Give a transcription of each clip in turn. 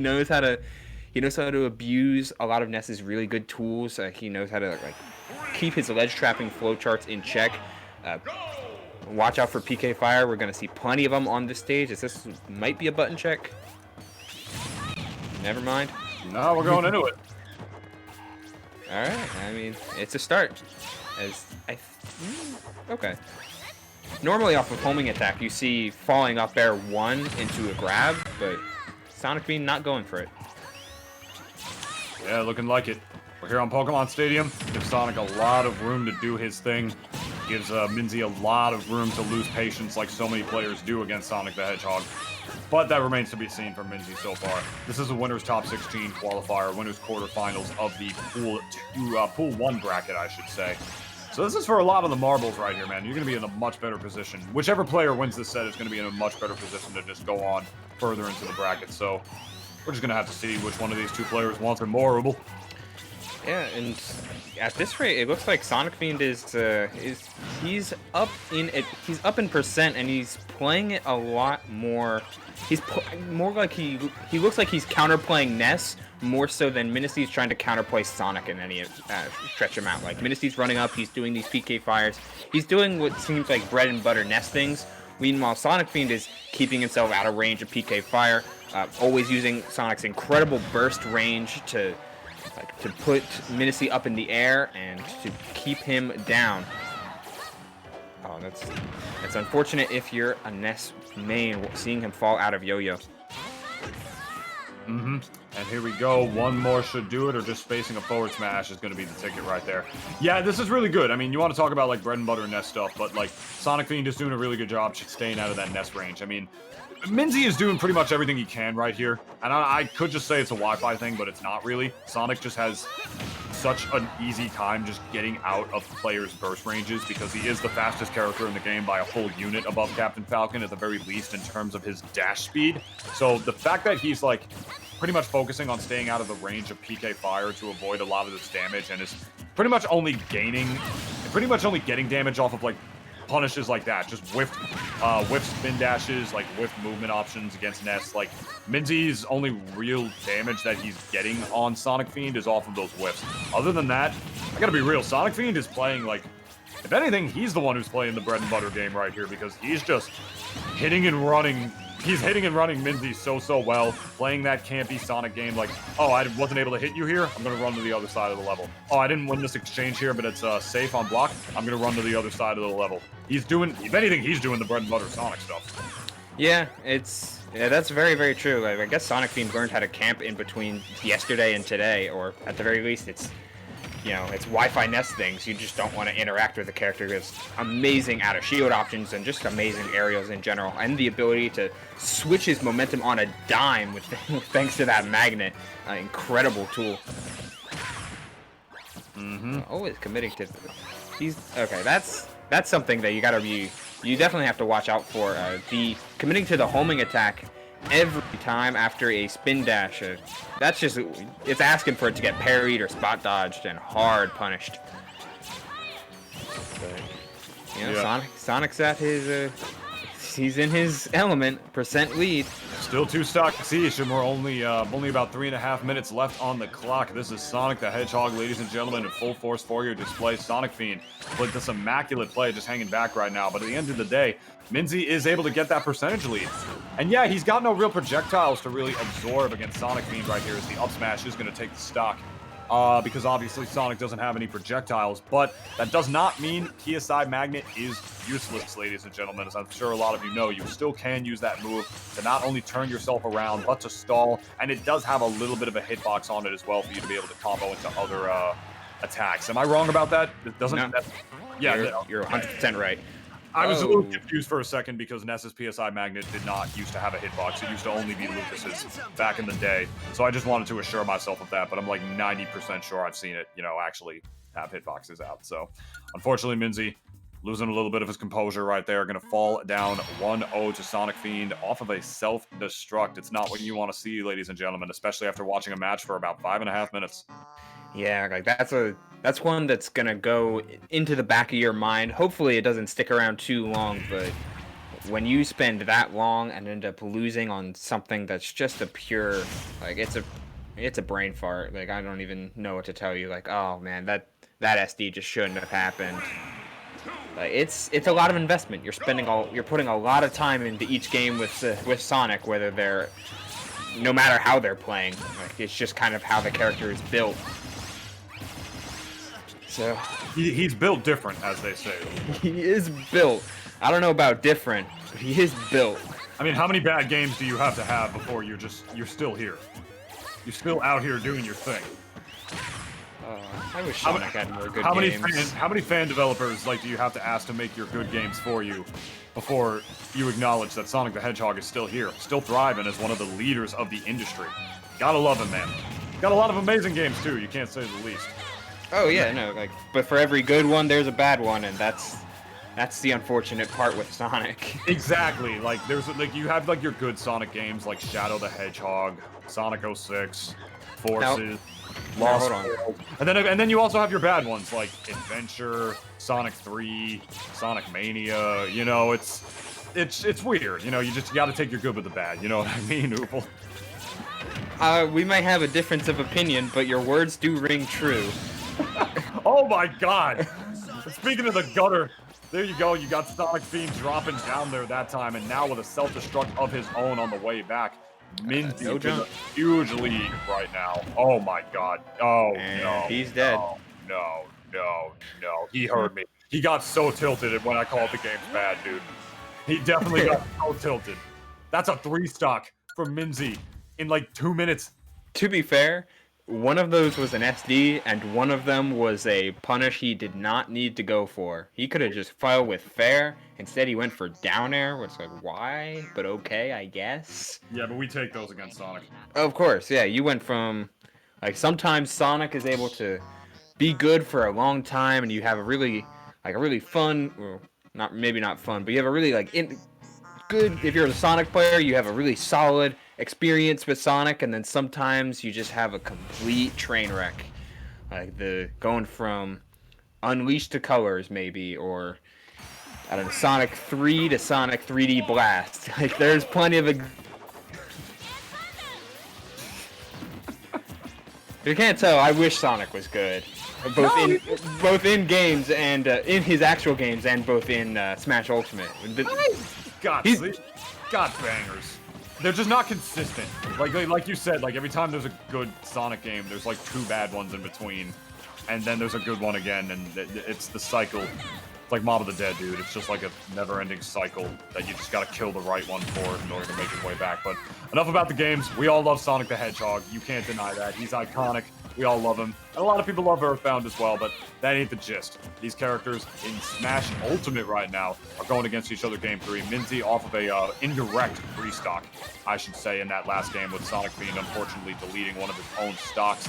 knows how to abuse a lot of Ness's really good tools. He knows how to keep his ledge trapping flowcharts in check. Watch out for PK Fire. We're going to see plenty of them on this stage. This might be a button check. Never mind. No, we're going into it. All right. I mean, it's a start. Okay. Normally off of homing attack, you see falling up air 1 into a grab, but Sonicfiend not going for it. Yeah, looking like it. We're here on Pokemon Stadium. Gives Sonic a lot of room to do his thing. Gives Minsiey a lot of room to lose patience like so many players do against Sonic the Hedgehog. But that remains to be seen from Minsiey so far. This is a winner's top 16 qualifier, winner's quarterfinals of the Pool 1 bracket, I should say. So this is for a lot of the marbles right here, man. You're going to be in a much better position. Whichever player wins this set is going to be in a much better position to just go on further into the bracket. So we're just going to have to see which one of these two players wants it more, Ruble. Yeah, and at this rate, it looks like Sonicfiend he's up in percent, and he's playing it a lot more. He's more like he looks like he's counterplaying Ness more so than Minsiey's trying to counterplay Sonic in any stretch amount. Like Minsiey's running up, he's doing these PK fires, he's doing what seems like bread and butter Ness things. Meanwhile, Sonicfiend is keeping himself out of range of PK fire, always using Sonic's incredible burst range to put Minsiey up in the air and to keep him down. Oh, that's unfortunate if you're a Ness main, seeing him fall out of Yo-Yo. And here we go. One more should do it, or just spacing a forward smash is going to be the ticket right there. Yeah, this is really good. I mean, you want to talk about like bread and butter Ness stuff, but like Sonicfiend is doing a really good job staying out of that Ness range. I mean, Minsiey is doing pretty much everything he can right here. And I could just say it's a Wi-Fi thing, but it's not really. Sonic just has such an easy time just getting out of players' burst ranges because he is the fastest character in the game by a full unit above Captain Falcon, at the very least in terms of his dash speed. So the fact that he's like pretty much focusing on staying out of the range of PK Fire to avoid a lot of this damage and is pretty much only getting damage off of like punishes like that, just whiff spin dashes, like whiff movement options against Ness. Like Minsiey's only real damage that he's getting on Sonicfiend is off of those whiffs. Other than that, I gotta be real, Sonicfiend is playing like, if anything, he's the one who's playing the bread and butter game right here because he's just hitting and running. He's hitting and running Minsiey so well, playing that campy Sonic game like, oh, I wasn't able to hit you here, I'm going to run to the other side of the level. Oh, I didn't win this exchange here, but it's safe on block, I'm going to run to the other side of the level. He's doing, if anything, he's doing the bread and butter Sonic stuff. Yeah, that's very, very true. I guess Sonicfiend learned how to camp in between yesterday and today, or at the very least, it's Wi-Fi Ness things. You just don't want to interact with the character who has amazing out of shield options and just amazing aerials in general, and the ability to switch his momentum on a dime with thanks to that magnet. Incredible tool. Always committing to. Okay. That's something that you definitely have to watch out for. The committing to the homing attack every time after a spin dash. That's just, it's asking for it to get parried or spot dodged and hard punished. But, Sonic's at his, he's in his element, percent lead. Still 2 stock siege, and we're only about 3.5 minutes left on the clock. This is Sonic the Hedgehog, ladies and gentlemen, in full force for your display. Sonicfiend played this immaculate play, just hanging back right now. But at the end of the day, Minsiey is able to get that percentage lead. And yeah, he's got no real projectiles to really absorb against Sonicfiend right here, as the up smash is going to take the stock. Because obviously Sonic doesn't have any projectiles, but that does not mean PSI Magnet is useless, ladies and gentlemen. As I'm sure a lot of you know, you still can use that move to not only turn yourself around, but to stall, and it does have a little bit of a hitbox on it as well for you to be able to combo into other attacks. Am I wrong about that? It doesn't. No. Yeah, you're 100% right. I was a little confused for a second because Ness's PSI Magnet did not used to have a hitbox. It used to only be Lucas's back in the day. So I just wanted to assure myself of that, but I'm like 90% sure I've seen it, actually have hitboxes out. So unfortunately, Minsiey losing a little bit of his composure right there. Going to fall down 1-0 to Sonicfiend off of a self-destruct. It's not what you want to see, ladies and gentlemen, especially after watching a match for about 5.5 minutes. Yeah, like that's one that's gonna go into the back of your mind. Hopefully it doesn't stick around too long, but when you spend that long and end up losing on something that's just a pure, like, it's a brain fart. Like, I don't even know what to tell you. Like, oh man, that SD just shouldn't have happened. Like, it's a lot of investment. You're putting a lot of time into each game with Sonic, whether they're, no matter how they're playing. Like, it's just kind of how the character is built. So he's built different, as they say. he is built. I don't know about different, but he is built. I mean, how many bad games do you have to have before you're still here? You're still out here doing your thing. I wish Sonic had more good games. How many fan developers do you have to ask to make your good games for you before you acknowledge that Sonic the Hedgehog is still here, still thriving as one of the leaders of the industry? Gotta love him, man. Got a lot of amazing games too. You can't say the least. Oh yeah, no, but for every good one, there's a bad one, and that's the unfortunate part with Sonic. Exactly. You have your good Sonic games like Shadow the Hedgehog, Sonic 06, Forces. Lost World. And then you also have your bad ones like Adventure, Sonic 3, Sonic Mania. You know, it's weird. You know, you just got to take your good with the bad. You know what I mean, Oopal? We might have a difference of opinion, but your words do ring true. Oh my God! Speaking of the gutter, there you go. You got Sonicfiend dropping down there that time, and now with a self-destruct of his own on the way back. Minsiey no is a huge lead right now. Oh my God. Oh and no. He's dead. No. He heard me. He got so tilted when I called the game's bad, dude. He definitely got so tilted. That's a 3-stock from Minsiey in 2 minutes. To be fair, one of those was an SD, and one of them was a punish he did not need to go for. He could have just filed with fair. Instead, he went for down air, which why? But okay, I guess. Yeah, but we take those against Sonic. Of course, yeah. You went from, sometimes Sonic is able to be good for a long time, and you have a really fun, well, maybe not fun, but you have a really, good, if you're a Sonic player, you have a really solid experience with Sonic, and then sometimes you just have a complete train wreck. Going from Unleashed to Colors, maybe, or I don't know, Sonic 3 to Sonic 3D Blast. There's plenty of... If you can't tell, I wish Sonic was good. Both in games and in his actual games, and both in Smash Ultimate. God bangers. They're just not consistent. Like you said, every time there's a good Sonic game, there's 2 bad ones in between, and then there's a good one again, and it's the cycle. It's like Mob of the Dead, dude. It's just a never-ending cycle that you just gotta kill the right one for in order to make his way back. But enough about the games. We all love Sonic the Hedgehog. You can't deny that. He's iconic. We all love him. And a lot of people love Earthbound as well, but that ain't the gist. These characters in Smash Ultimate right now are going against each other game 3. Minsiey off of a indirect 3-stock, I should say, in that last game with Sonicfiend unfortunately deleting one of his own stocks.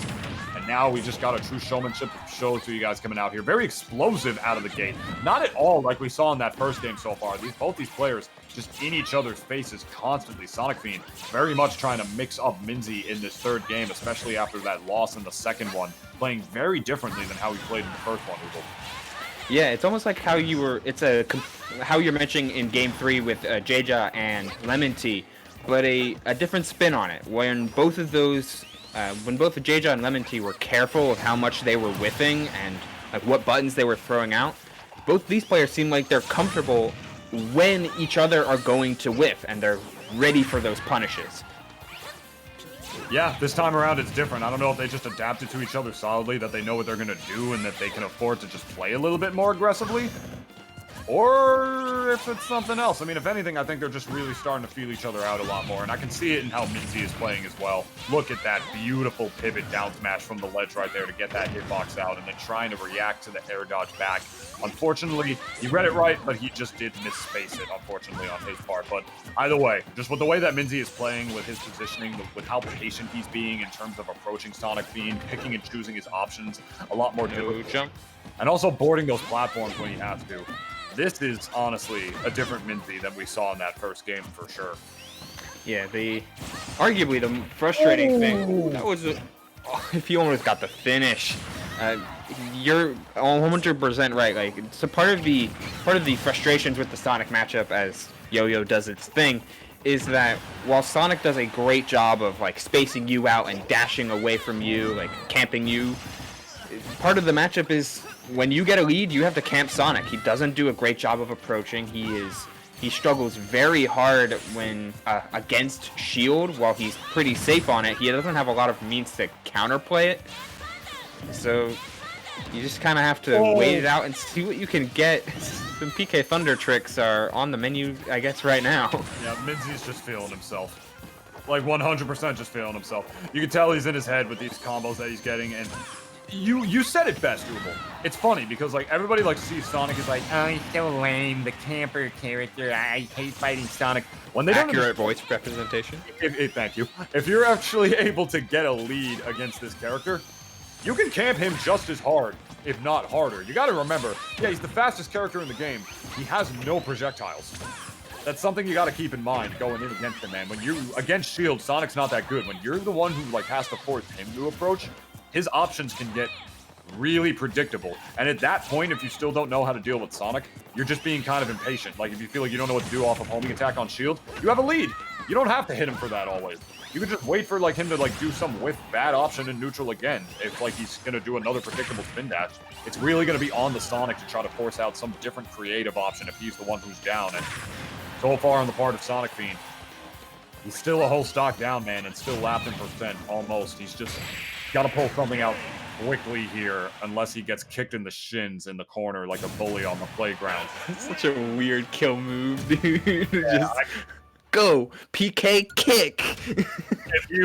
And now we just got a true showmanship show to you guys coming out here. Very explosive out of the gate. Not at all like we saw in that first game so far. Both these players just in each other's faces constantly. Sonicfiend very much trying to mix up Minsiey in this third game, especially after that loss in the second one, playing very differently than how he played in the first one. Yeah, it's almost like how how you're mentioning in Game 3 with Jaja and Lemon Tea, but a different spin on it. When both of those, when both Jaja and Lemon Tea were careful of how much they were whiffing and what buttons they were throwing out, both these players seem like they're comfortable when each other are going to whiff, and they're ready for those punishes. Yeah, this time around it's different. I don't know if they just adapted to each other solidly, that they know what they're going to do, and that they can afford to just play a little bit more aggressively. Or if it's something else. I mean, if anything, I think they're just really starting to feel each other out a lot more, and I can see it in how Minsiey is playing as well. Look at that beautiful pivot down smash from the ledge right there to get that hitbox out, and then trying to react to the air dodge back. Unfortunately, he read it right, but he just did misspace it, unfortunately, on his part. But either way, just with the way that Minsiey is playing, with his positioning, with how patient he's being in terms of approaching Sonicfiend, picking and choosing his options, a lot more difficult. Jump. And also boarding those platforms when he has to. This is honestly a different Minsiey than we saw in that first game for sure. Yeah, arguably the frustrating thing, that was if he almost got the finish. You're 100% right. It's a part of the frustrations with the Sonic matchup, as Yo-Yo does its thing, is that while Sonic does a great job of like spacing you out and dashing away from you, like camping you, part of the matchup is when you get a lead, you have to camp Sonic. He doesn't do a great job of approaching. He struggles very hard when against shield. While he's pretty safe on it, he doesn't have a lot of means to counterplay it. So you just kind of have to wait it out and see what you can get. Some PK Thunder tricks are on the menu, I guess, right now. Yeah, Minsiey's just feeling himself. Like 100% just feeling himself. You can tell he's in his head with these combos that he's getting, and you said it best, Doable. It's funny because like everybody likes to see Sonic is like, oh, he's so lame, the camper character. I hate fighting Sonic. When they Accurate voice representation. Thank you. If you're actually able to get a lead against this character, you can camp him just as hard, if not harder. You got to remember, yeah, he's the fastest character in the game. He has no projectiles. That's something you got to keep in mind going in against him, man. When you against Shield, Sonic's not that good. When you're the one who like has to force him to approach, his options can get really predictable. And at that point, if you still don't know how to deal with Sonic, you're just being kind of impatient. Like if you feel like you don't know what to do off of homing attack on Shield, you have a lead. You don't have to hit him for that always. You can just wait for like him to like do some whiff bad option in neutral again. If like he's gonna do another predictable spin dash, it's really gonna be on the Sonic to try to force out some different creative option if he's the one who's down. And so far on the part of Sonicfiend, he's still a whole stock down, man, and still lapped in percent almost. He's just got to pull something out quickly here, unless he gets kicked in the shins in the corner like a bully on the playground. Such a weird kill move, dude. Yeah, just go PK kick. If you